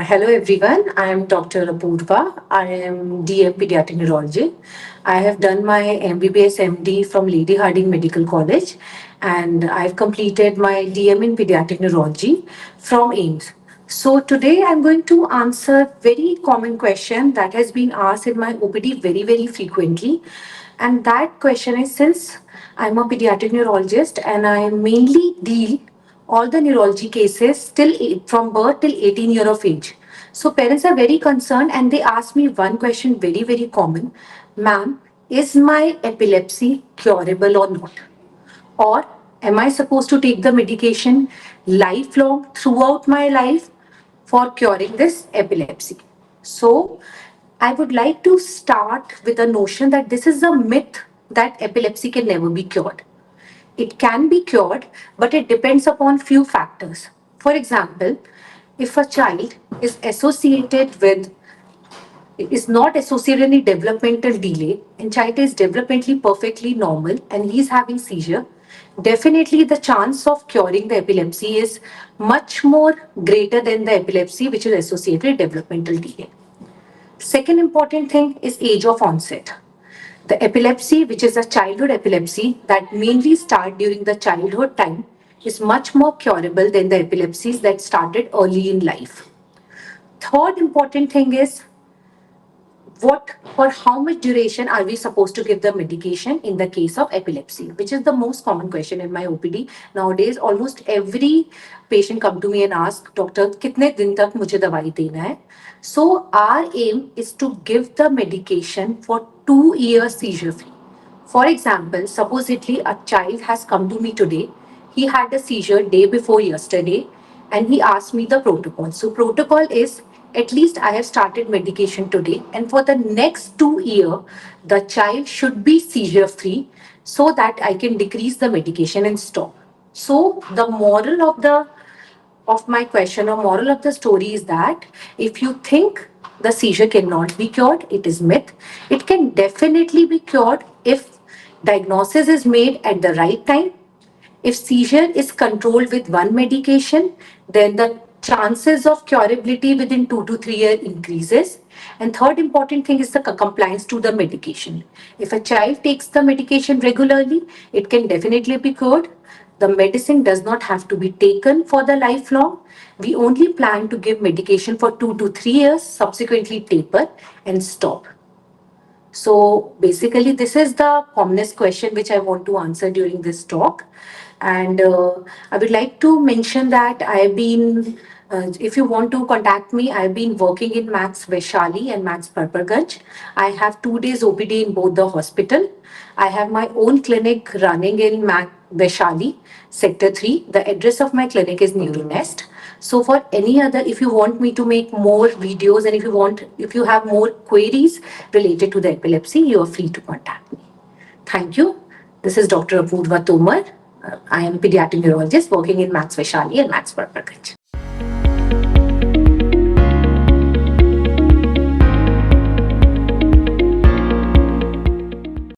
Hello everyone, I am Dr. Apurva. I am DM Pediatric Neurology. I have done my MBBS MD from Lady Harding Medical College and I've completed my DM in Pediatric Neurology from AIMS. So today I'm going to answer very common question that has been asked in my OPD very frequently. And that question is, since I'm a pediatric neurologist and I mainly deal all the neurology cases till from birth till 18 year of age. So parents are very concerned and they ask me one question very common. Ma'am, is my epilepsy curable or not? Or am I supposed to take the medication lifelong throughout my life for curing this epilepsy? So I would like to start with a notion that this is a myth that epilepsy can never be cured. It can be cured, but it depends upon few factors. For example, if a child is not associated any developmental delay and child is developmentally perfectly normal and he is having seizure, definitely the chance of curing the epilepsy is much more greater than the epilepsy which is associated with developmental delay. Second important thing is age of onset. The epilepsy, which is a childhood epilepsy that mainly start during the childhood time, is much more curable than the epilepsies that started early in life. Third important thing is what for how much duration are we supposed to give the medication in the case of epilepsy, which is the most common question in my OPD nowadays. Almost every patient come to me and ask, doctor, कितने दिन तक मुझे दवाई देना है? So our aim is to give the medication for 2 years seizure free. For example, supposedly a child has come to me today. He had a seizure day before yesterday and he asked me the protocol. So protocol is, at least I have started medication today and for the next 2 years, the child should be seizure free so that I can decrease the medication and stop. So the moral of my question or moral of the story is that if you think the seizure cannot be cured, it is myth. It can definitely be cured if diagnosis is made at the right time. If seizure is controlled with one medication, then the chances of curability within 2 to 3 years increases. And third important thing is the compliance to the medication. If a child takes the medication regularly, it can definitely be cured. The medicine does not have to be taken for the lifelong. We only plan to give medication for 2 to 3 years, subsequently taper and stop. So basically, this is the commonest question which I want to answer during this talk. And I would like to mention that if you want to contact me, I've been working in Max Vaishali and Max Parparganj. I have 2 days OPD in both the hospital. I have my own clinic running in Max Vaishali, Sector 3. The address of my clinic is Neuronest. So for any other, if you want me to make more videos and if you have more queries related to the epilepsy, you are free to contact me. Thank you. This is Dr. Apurva Tomar. I am a pediatric neurologist working in Max Vaishali and Max Parparganj.